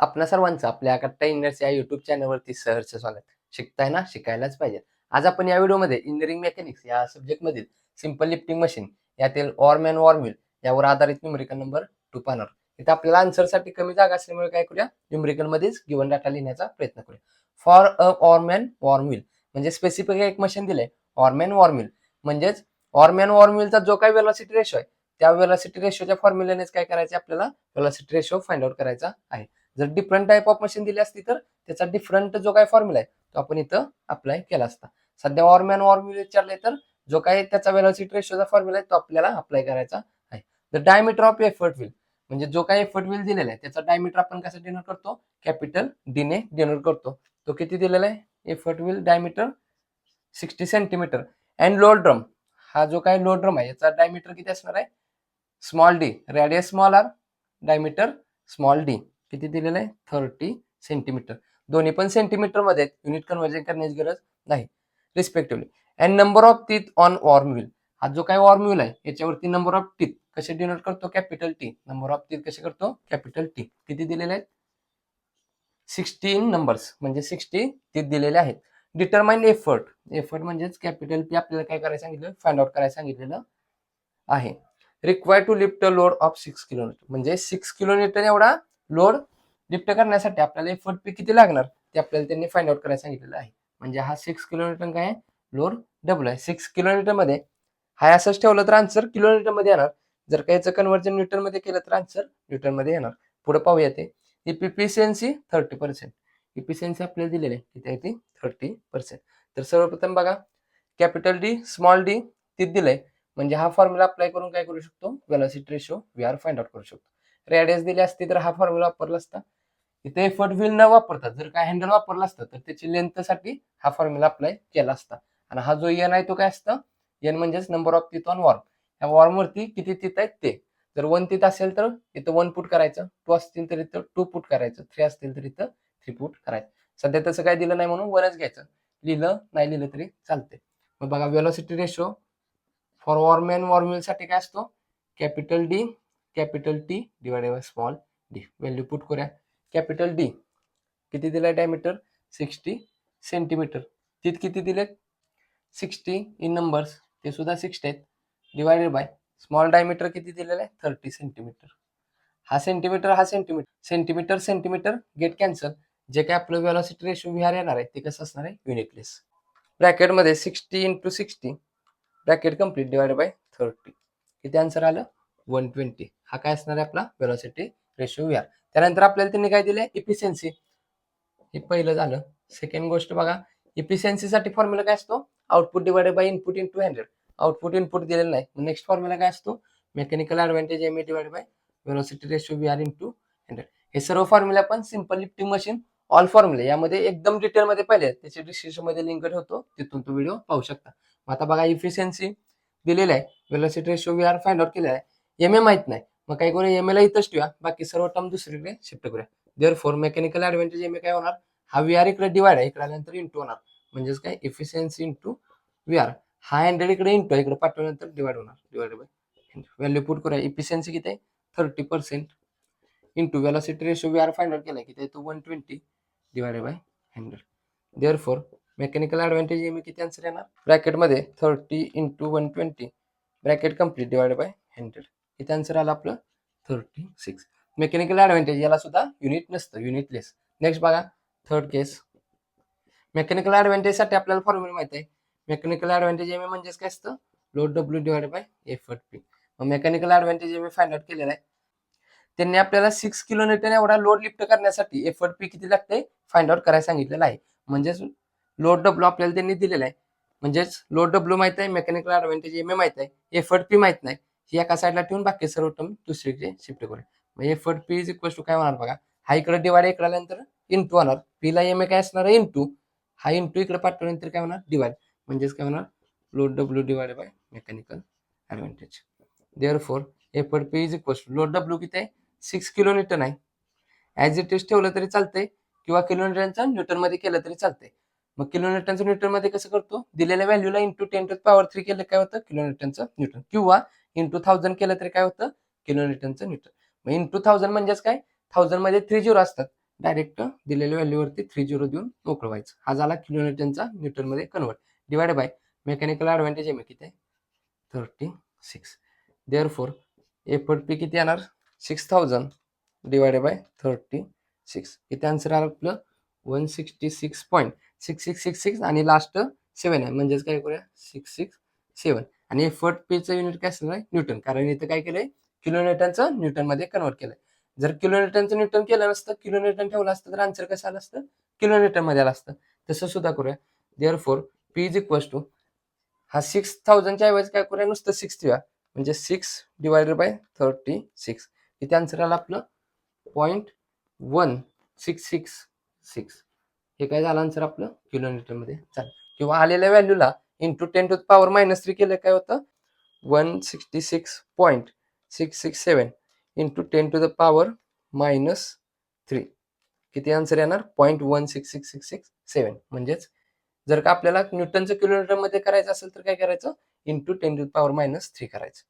आपल्या सर्वांचं आपल्या कट्टा इंजिनियर्स या युट्यूब चॅनलवरती सहर्ष स्वागत. शिकताय ना, शिकायलाच पाहिजे. आज आपण या व्हिडिओमध्ये इंजिनिअरिंग मेकॅनिक्स या सब्जेक्टमधील सिंपल लिफ्टिंग मशीन यातील ऑरमॅन वॉर्मिल यावर आधारित न्यूमेरिकल नंबर 2 पाहणार. इथे आपल्याला आन्सरसाठी कमी जागा असल्यामुळे काय करूया, न्यूमेरिकल मध्येच गिवन डाटा लिहिण्याचा प्रयत्न करूया. फॉर अ ऑरमॅन वॉर्मिल म्हणजे स्पेसिफिक एक मशीन दिलंय ऑरमॅन वॉर्मिल, म्हणजेच ऑरमॅन वॉर्मिलचा जो काही वेलोसिटी रेशो आहे त्या वेलोसिटी रेशोच्या फॉर्म्युल्यानेच काय करायचं, आपल्याला वेलोसिटी रेशो फाइंड आउट करायचा आहे. जर डिफरंट टाइप ऑफ मशीन दिली असती तर त्याचा डिफरंट जो काही फॉर्म्युला आहे तो आपण इथं अप्लाय केला असता. सध्या ऑरमॅन वॉर्म्युला विचारले तर जो काही त्याचा वेलोसिटी रेशोचा फॉर्म्युला आहे तो आपल्याला अप्लाय करायचा आहे. The diameter of effort wheel म्हणजे जो काही एफर्ट व्हील दिलेला आहे त्याचा डायमीटर आपण कसं डिनोट करतो, कॅपिटल डी ने डिनोट करतो. तो किती दिलेला आहे, effort wheel diameter 60 centimetre. And load drum हा जो काही लोड ड्रम आहे याचा डायमीटर किती असणार आहे, small D, radius small R, diameter small D किती दिलेलं आहे 30 सेंटीमीटर. दोन्ही पण सेंटीमीटर मध्ये युनिट कन्व्हर्जन करण्याची गरज नाही respectively. And number of teeth on warm wheel हा जो काही वॉर्म व्हील आहे याच्यावरती नंबर ऑफ टीथ कसे डिनोट करतो, capital T. Number of teeth कसे करतो, कॅपिटल टी. किती दिलेले आहेत, 16 नंबर्स म्हणजे 60 टीथ दिलेले आहेत. डिटरमाइन एफर्ट, एफर्ट म्हणजेच कॅपिटल पी आपल्याला काय करायला सांगितलं, फाइंड आउट करायला सांगितलेलं आहे. Required to lift a load of 6 kilometre म्हणजे 6 किलोमीटर एवढा लोड लिफ्ट करण्यासाठी आपल्याला एफर्ट पी किती लागणार ते आपल्याला त्यांनी फाइंड आउट करायला सांगितलेलं आहे. म्हणजे हा 6 किलोमीटर काय आहे, लोड डबल आहे. 6 किलोमीटर मध्ये हाय असंच ठेवलं तर आन्सर किलोमीटर मध्ये येणार. जर का याचं कन्व्हर्जन न्यूटन मध्ये केलं तर आन्सर न्यूटन मध्ये येणार. पुढे पाहूया ते इफिशियन्सी 30%. इफिशियन्सी आपल्याला दिलेली आहे किती आहे ती 30%. तर सर्वप्रथम बघा, कॅपिटल डी स्मॉल डी ते दिलंय म्हणजे हा फॉर्म्युला अप्लाय करून काय करू शकतो, velocity ratio V R find out करू शकतो. रेडियस दिली असती तर हा फॉर्म्युला वापरला असता. इथे एफर्ट व्हील न वापरता जर काय हँडल वापरला असतं तर त्याची लेंथसाठी हा फॉर्म्युला अप्लाय केला असता. आणि हा जो एन आहे तो काय असतं, एन म्हणजेच number of teeth on worm. ह्या वॉर्म वरती किती टीथ आहेत ते. जर 1 टीथ असेल तर इथं 1 पुट करायचं, 2 असतील तर इथं 2 पुट करायचं, 3 असतील तर इथं 3 पुट करायचं. सध्या तसं काय दिलं नाही म्हणून 1च घ्यायचं, लिहिलं नाही लिहिलं तरी चालते. मग बघा वेलोसिटी रेशो फॉर वॉर्मॅन वॉर्मिल साठी काय असतो, capital D capital T divided by small D. Value put करूया. कॅपिटल डी किती दिलाय, डायमीटर 60 सेंटीमीटर. टीथ किती दिलेत 60 इन नंबर्स, ते सुद्धा 60 आहेत, डिवायडेड बाय स्मॉल डायमीटर किती दिलेलं आहे 30 सेंटीमीटर. हा सेंटीमीटर हा centimetre, centimetre centimetre get cancel. जे काय आपलं वेलोसिटी रेशो विहार येणार आहे ते कसं असणार आहे, युनिटलेस. ब्रॅकेटमध्ये 60 into 60 bracket complete divided bye 30. किती आन्सर आलं 120. हा काय असणार आहे आपला वेलोसिटी रेशो वी आर. त्यानंतर आपल्याला त्यांनी काय दिलंय, इफिशियन्सी. हे पहिलं झालं. सेकंड गोष्ट बघा, इफिशियन्सीसाठी फॉर्म्युला काय असतो, output divided by input into 100. Output input दिलेलं नाही. नेक्स्ट फॉर्म्युला काय असतो, mechanical advantage M A divided by velocity ratio V R into 100. हे सर्व फॉर्म्युला पण सिंपल लिफ्टिंग मशीन ऑल फॉर्म्युले यामध्ये एकदम डिटेलमध्ये पाहिले, त्याचे डिस्क्रिप्शन मध्ये लिंक ठेवतो, तिथून तो व्हिडिओ पाहू शकता. आता बघा, इफिशियन्सी दिलेलं आहे, velocity ratio V R find out केलेला आहे, एम ए माहित नाही. मग काय करूया, एम ए ला इथंच ठेवूया, बाकी सर्व टर्म दुसरीकडे शिफ्ट करूया. Therefore mechanical advantage M A काय होणार, हा वी आर इकडे डिवाइड आहे, इकडे आल्यानंतर इंटू होणार. म्हणजेच काय, इफिशियन्सी इंटू वी आर. हा 100 इकडे इंटू इकडे पाठवल्यानंतर डिवाइड होणार, डिवाइड बाय व्हॅल्यू पुट करूया. इफिशियन्सी किती आहे 30% into velocity ratio V R find out केलाय किती आहे तो 120 divided by 100. Therefore mechanical advantage M A किती आन्सर येणार, ब्रॅकेटमध्ये 30 into 120 bracket complete divided by 100. किती आन्सर आला आपलं 36. मेकॅनिकल ऍडव्हान्टेज याला सुद्धा युनिट नसतं, युनिटलेस. नेक्स्ट बघा, थर्ड केस. मेकॅनिकल ऍडव्हान्टेज साठी आपल्याला फॉर्म्युला माहिती आहे. मेकॅनिकल ऍडव्हान्टेज एम ए म्हणजेच काय असतं, load W divided by effort P. मग mechanical advantage M A find out केलेला आहे. त्यांनी आपल्याला 6 किलोमीटर एवढा लोड लिफ्ट करण्यासाठी एफर्ट पी किती लागते फाइंड आउट करायला सांगितलेलं आहे. म्हणजेच लोड डब्ल्यू आपल्याला त्यांनी दिलेला आहे. म्हणजेच लोड डब्ल्यू माहित आहे, मेकॅनिकल ऍडव्हान्टेज एम ए माहित आहे, एफर्ट पी माहित नाही. ही एका साईडला ठेवून बाकी सर्व टर्म दुसरीकडे शिफ्ट करूया. मग effort P is equal to काय होणार बघा, हा इकडे डिवाइड इकडे आल्यानंतर इंटू होणार. पी ला एम ए काय असणार आहे इंटू, हा इंटू इकडे पाठवल्यानंतर काय होणार डिवाइड. म्हणजेच काय होणार, load W divide by mechanical advantage. Therefore effort P is equal to load W किती आहे 6 किलोमीटर आहे. ऍज इट इज ठेवलं तरी चालतंय किंवा किलोमीटरचं न्यूटन मध्ये केलं तरी चालतंय. मग किलोमीटरचं न्यूटन मध्ये कसं करतो, दिलेल्या व्हॅल्यूला इंटू 10⁻³ केलं काय होतं किलोमीटरचं न्यूटन, किंवा इंटू 1000 केलं तरी काय होतं किलोमीटरचं न्यूटन. मग इंटू 1000 म्हणजेच काय, 1000 मध्ये 3 झिरो असतात, डायरेक्ट दिलेल्या व्हॅल्यूवरती 30 देऊन मोकळं व्हायचं. हा झाला किलोन्यूटनचा न्यूटनमध्ये convert. Divide by mechanical advantage M किती आहे 36. देअरफॉर एफर्ट पी किती येणार 6000 डिवाइडेड बाय 36. इथे आन्सर आलं आपलं 166.6666 आणि लास्ट 7 आहे म्हणजेच काय करूया 667. आणि एफर्ट पीचं युनिट काय असणार आहे न्यूटन, कारण इथं काय केलंय किलोन्यूटनचं न्यूटनमध्ये कन्वर्ट केलंय. जर किलोन्यूटनचं न्यूटन केलं नसतं, किलोन्यूटन ठेवलं असतं तर आन्सर कसं आलं असतं किलोन्यूटनमध्ये आलं असतं. तसं सुद्धा करूया. Therefore P is equals to हा 6000च्या ऐवजी काय करूया नुसतं 6 ठेवूया म्हणजे 6 डिवायडेड बाय 36. इथे आन्सर आलं आपलं 0.1666. हे काय झालं आन्सर आपलं किलोमीटरमध्ये चालेल. किंवा आलेल्या व्हॅल्यूला इंटू 10⁻³ केलं काय होतं 166.667 इंटू 10⁻³ किती आन्सर येणार 0.166667. म्हणजेच जर का आपल्याला न्यूटनचं किलोमीटरमध्ये करायचं असेल तर काय करायचं इंटू 10⁻³ करायचं.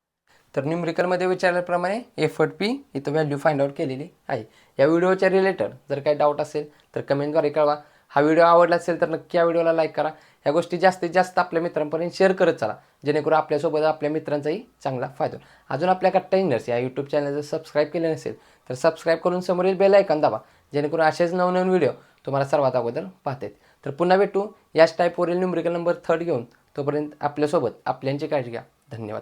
तर न्यूमरिकलमध्ये विचारल्याप्रमाणे एफर्ट पी इथं व्हॅल्यू फाइंड आउट केलेली आहे. या व्हिडिओच्या रिलेटेड जर काही डाऊट असेल तर कमेंटद्वारे कळवा. हा व्हिडिओ आवडला असेल तर नक्की या व्हिडिओला लाईक करा. या गोष्टी जास्तीत जास्त आपल्या मित्रांपर्यंत शेअर करत चला, जेणेकरून आपल्यासोबत आपल्या मित्रांचाही चांगला फायदा होईल. अजून आपल्या कट्टा इंजिनियर्स या यूट्यूब चॅनल जर सबस्क्राईब केले नसेल तर सबस्क्राईब करून समोरील बेल आयकॉन दाबा, जेणेकरून असेच नवनवीन व्हिडिओ तुम्हाला सर्वात अगोदर पाहता येईल. तर पुन्हा भेटू याच टाईपवरील न्यूमरिकल नंबर 3 घेऊन. तोपर्यंत आपल्यासोबत आपल्यांची काळजी घ्या. धन्यवाद.